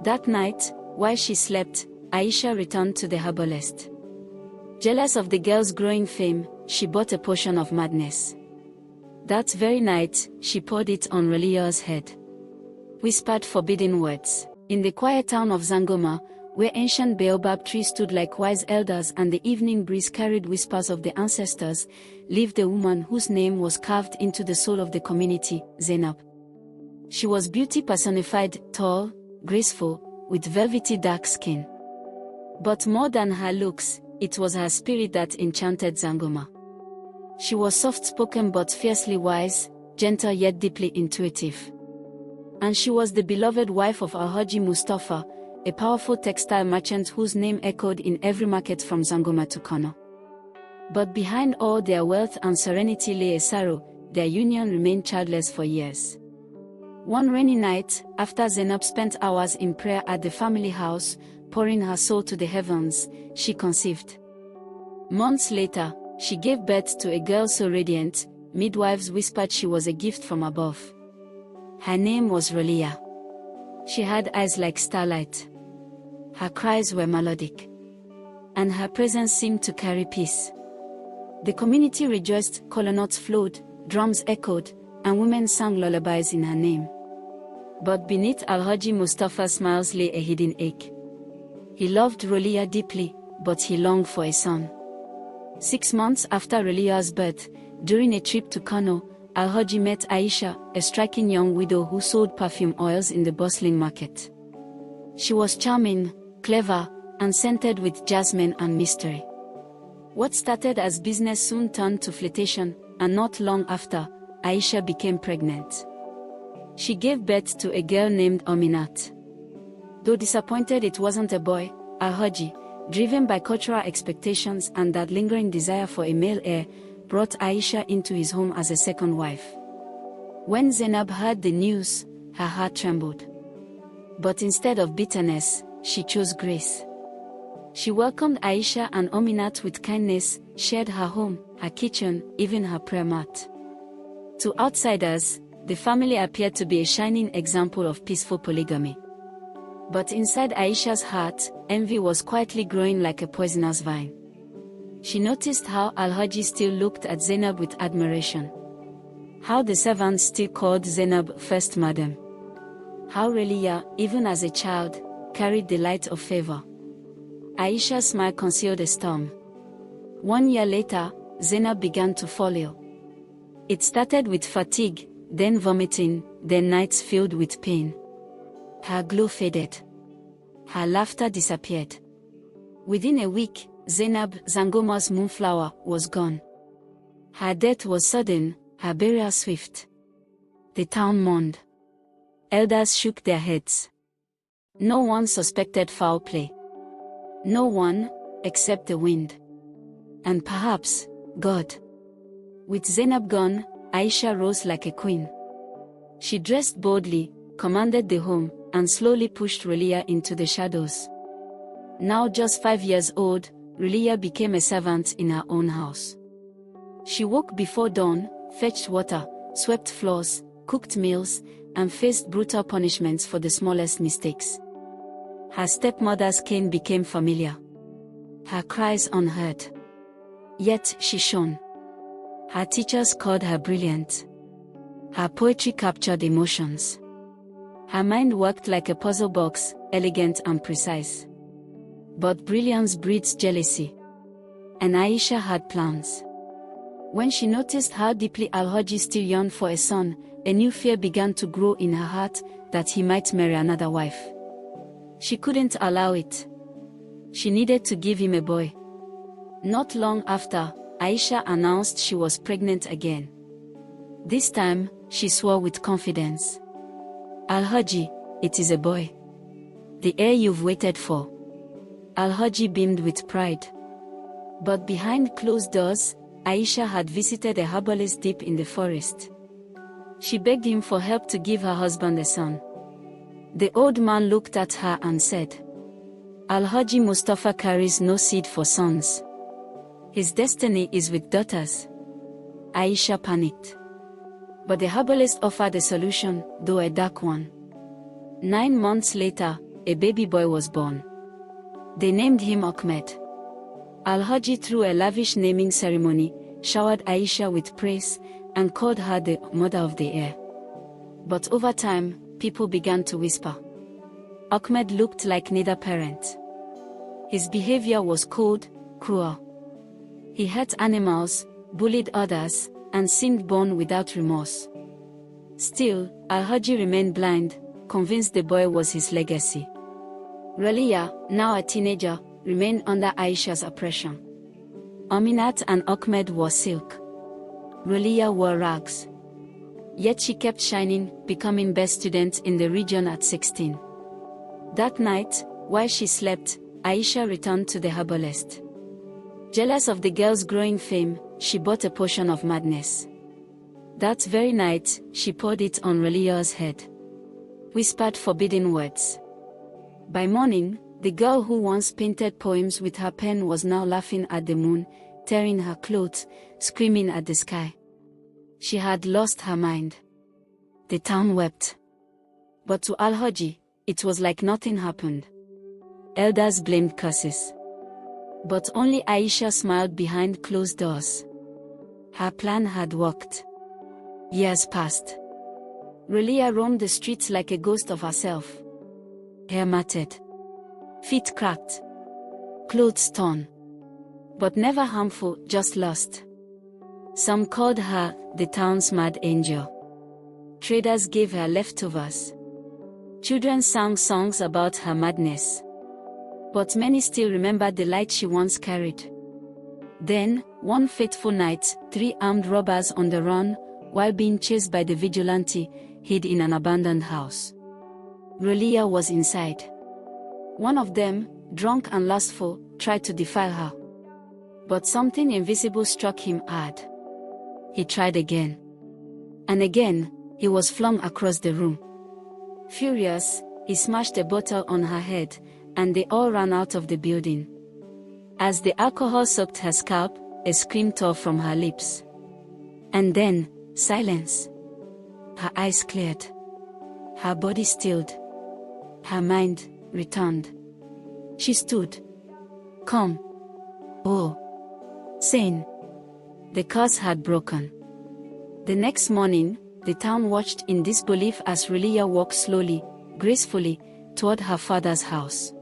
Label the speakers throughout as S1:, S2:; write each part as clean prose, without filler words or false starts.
S1: That night, while she slept, Aisha returned to the herbalist. Jealous of the girl's growing fame, she bought a potion of madness. That very night, she poured it on Relia's head. Whispered forbidden words. In the quiet town of Zangoma, where ancient baobab trees stood like wise elders and the evening breeze carried whispers of the ancestors, lived a woman whose name was carved into the soul of the community, Zainab. She was beauty personified, tall, graceful, with velvety dark skin. But more than her looks, it was her spirit that enchanted Zangoma. She was soft-spoken but fiercely wise, gentle yet deeply intuitive. And she was the beloved wife of Alhaji Mustafa, a powerful textile merchant whose name echoed in every market from Zangoma to Kano. But behind all their wealth and serenity lay a sorrow. Their union remained childless for years. One rainy night, after Zainab spent hours in prayer at the family house, pouring her soul to the heavens, she conceived. Months later, she gave birth to a girl so radiant, midwives whispered she was a gift from above. Her name was Relia. She had eyes like starlight. Her cries were melodic. And her presence seemed to carry peace. The community rejoiced, kola nuts flowed, drums echoed, and women sang lullabies in her name. But beneath Alhaji Mustafa's smiles lay a hidden ache. He loved Relia deeply, but he longed for a son. 6 months after Relia's birth, during a trip to Kano, Alhaji met Aisha, a striking young widow who sold perfume oils in the bustling market. She was charming, clever, and scented with jasmine and mystery. What started as business soon turned to flirtation, and not long after, Aisha became pregnant. She gave birth to a girl named Aminat. Though disappointed it wasn't a boy, Alhaji, driven by cultural expectations and that lingering desire for a male heir, brought Aisha into his home as a second wife. When Zainab heard the news, her heart trembled. But instead of bitterness, she chose grace. She welcomed Aisha and Aminat with kindness, shared her home, her kitchen, even her prayer mat. To outsiders, the family appeared to be a shining example of peaceful polygamy. But inside Aisha's heart, envy was quietly growing like a poisonous vine. She noticed how Alhaji still looked at Zainab with admiration. How the servants still called Zainab first madam. How Relia, even as a child, carried the light of favor. Aisha's smile concealed a storm. 1 year later, Zainab began to fall ill. It started with fatigue, then vomiting, then nights filled with pain. Her glow faded. Her laughter disappeared. Within a week, Zainab, Zangoma's moonflower, was gone. Her death was sudden, her burial swift. The town mourned. Elders shook their heads. No one suspected foul play. No one, except the wind. And perhaps, God. With Zainab gone, Aisha rose like a queen. She dressed boldly, commanded the home, and slowly pushed Relia into the shadows. Now just 5 years old, Relia became a servant in her own house. She woke before dawn, fetched water, swept floors, cooked meals, and faced brutal punishments for the smallest mistakes. Her stepmother's cane became familiar. Her cries unheard. Yet she shone. Her teachers called her brilliant. Her poetry captured emotions. Her mind worked like a puzzle box, elegant and precise. But brilliance breeds jealousy. And Aisha had plans. When she noticed how deeply Alhaji still yearned for a son, a new fear began to grow in her heart, that he might marry another wife. She couldn't allow it. She needed to give him a boy. Not long after, Aisha announced she was pregnant again. This time, she swore with confidence. Alhaji, it is a boy. The heir you've waited for. Alhaji beamed with pride. But behind closed doors, Aisha had visited a herbalist deep in the forest. She begged him for help to give her husband a son. The old man looked at her and said, Alhaji Mustafa carries no seed for sons. His destiny is with daughters. Aisha panicked. But the herbalist offered a solution, though a dark one. 9 months later, a baby boy was born. They named him Ahmed. Al-Haji, through a lavish naming ceremony, showered Aisha with praise and called her the mother of the heir. But over time, people began to whisper. Ahmed looked like neither parent. His behavior was cold, cruel. He hurt animals, bullied others, and seemed born without remorse. Still, Al-Haji remained blind, convinced the boy was his legacy. Raliya, now a teenager, remained under Aisha's oppression. Aminat and Ahmed wore silk. Raliya wore rags. Yet she kept shining, becoming best student in the region at 16. That night, while she slept, Aisha returned to the herbalist. Jealous of the girl's growing fame, she bought a potion of madness. That very night, she poured it on Raliya's head. Whispered forbidden words. By morning, the girl who once painted poems with her pen was now laughing at the moon, tearing her clothes, screaming at the sky. She had lost her mind. The town wept. But to Al-Haji, it was like nothing happened. Elders blamed curses. But only Aisha smiled behind closed doors. Her plan had worked. Years passed. Raliya roamed the streets like a ghost of herself. Hair matted. Feet cracked. Clothes torn. But never harmful, just lost. Some called her the town's mad angel. Traders gave her leftovers. Children sang songs about her madness. But many still remembered the light she once carried. Then, one fateful night, 3 armed robbers on the run, while being chased by the vigilante, hid in an abandoned house. Raliya was inside. One of them, drunk and lustful, tried to defile her. But something invisible struck him hard. He tried again. And again, he was flung across the room. Furious, he smashed a bottle on her head, and they all ran out of the building. As the alcohol soaked her scalp, a scream tore from her lips. And then, silence. Her eyes cleared. Her body stilled. Her mind returned. She stood. Calm. Oh. Sane. The curse had broken. The next morning, the town watched in disbelief as Raliya walked slowly, gracefully, toward her father's house.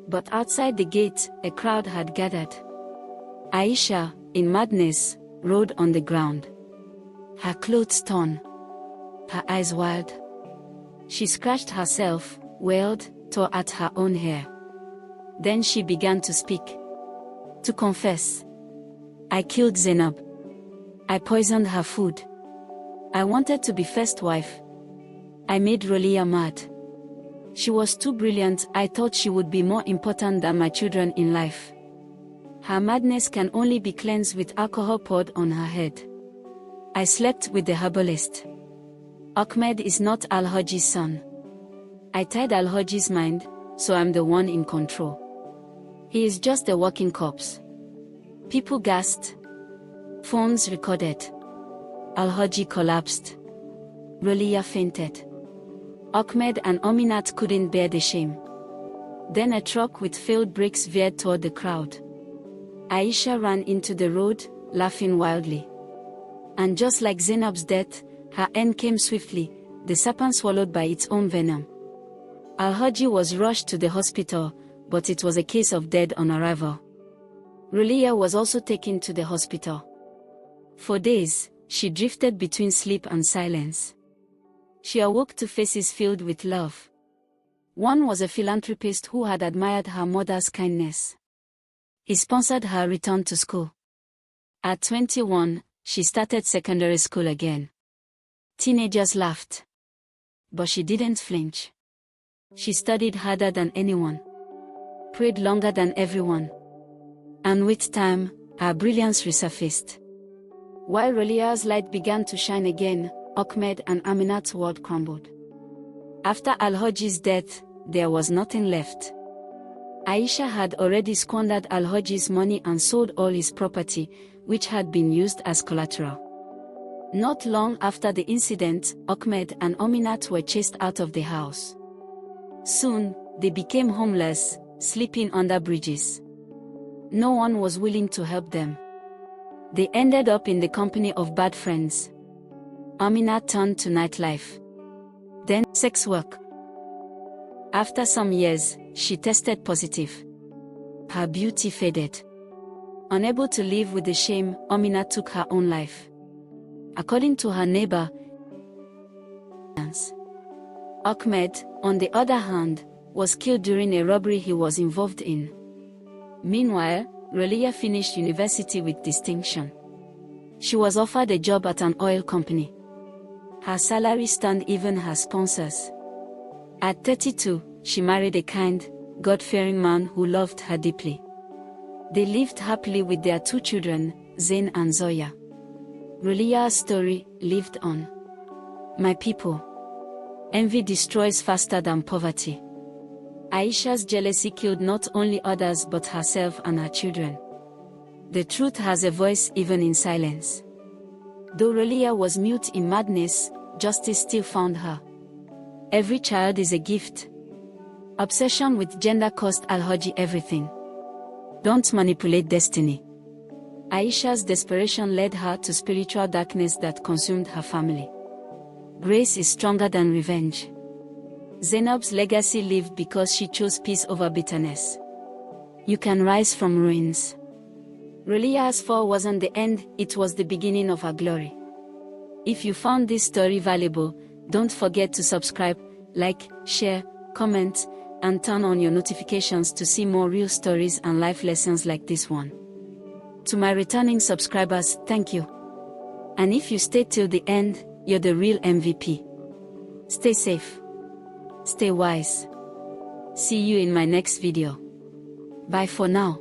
S1: But outside the gate, a crowd had gathered. Aisha, in madness, rolled on the ground. Her clothes torn. Her eyes wild. She scratched herself, wailed, tore at her own hair. Then she began to speak. To confess. I killed Zainab. I poisoned her food. I wanted to be first wife. I made Raliya mad. She was too brilliant, I thought she would be more important than my children in life. Her madness can only be cleansed with alcohol poured on her head. I slept with the herbalist. Ahmed is not Al-Haji's son. I tied Al-Haji's mind, so I'm the one in control. He is just a walking corpse. People gasped. Phones recorded. Al-Haji collapsed. Raliya fainted. Ahmed and Aminat couldn't bear the shame. Then a truck with failed brakes veered toward the crowd. Aisha ran into the road, laughing wildly. And just like Zainab's death, her end came swiftly, the serpent swallowed by its own venom. Al-Haji was rushed to the hospital, but it was a case of dead on arrival. Raliya was also taken to the hospital. For days, she drifted between sleep and silence. She awoke to faces filled with love. One was a philanthropist who had admired her mother's kindness. He sponsored her return to school. At 21, she started secondary school again. Teenagers laughed. But she didn't flinch. She studied harder than anyone. Prayed longer than everyone. And with time, her brilliance resurfaced. While Raliya's light began to shine again, Ahmed and Aminat's world crumbled. After Al-Haji's death, there was nothing left. Aisha had already squandered Al-Haji's money and sold all his property, which had been used as collateral. Not long after the incident, Ahmed and Aminat were chased out of the house. Soon, They became homeless, sleeping under bridges. No one was willing to help them. They ended up in the company of bad friends. Amina turned to nightlife. Then, sex work. After some years, she tested positive. Her beauty faded. Unable to live with the shame, Amina took her own life. According to her neighbor, Ahmed, on the other hand, was killed during a robbery he was involved in. Meanwhile, Rolia finished university with distinction. She was offered a job at an oil company. Her salary stunned even her sponsors. At 32, she married a kind, God-fearing man who loved her deeply. They lived happily with their 2 children, Zain and Zoya. Rolia's story lived on. My people. Envy destroys faster than poverty. Aisha's jealousy killed not only others but herself and her children. The truth has a voice even in silence. Though Rolia was mute in madness, justice still found her. Every child is a gift. Obsession with gender cost Al-Haji everything. Don't manipulate destiny. Aisha's desperation led her to spiritual darkness that consumed her family. Grace is stronger than revenge. Zainab's legacy lived because she chose peace over bitterness. You can rise from ruins. Rolia's fall wasn't the end, it was the beginning of her glory. If you found this story valuable, don't forget to subscribe, like, share, comment, and turn on your notifications to see more real stories and life lessons like this one. To my returning subscribers, thank you. And if you stayed till the end, you're the real MVP. Stay safe. Stay wise. See you in my next video. Bye for now.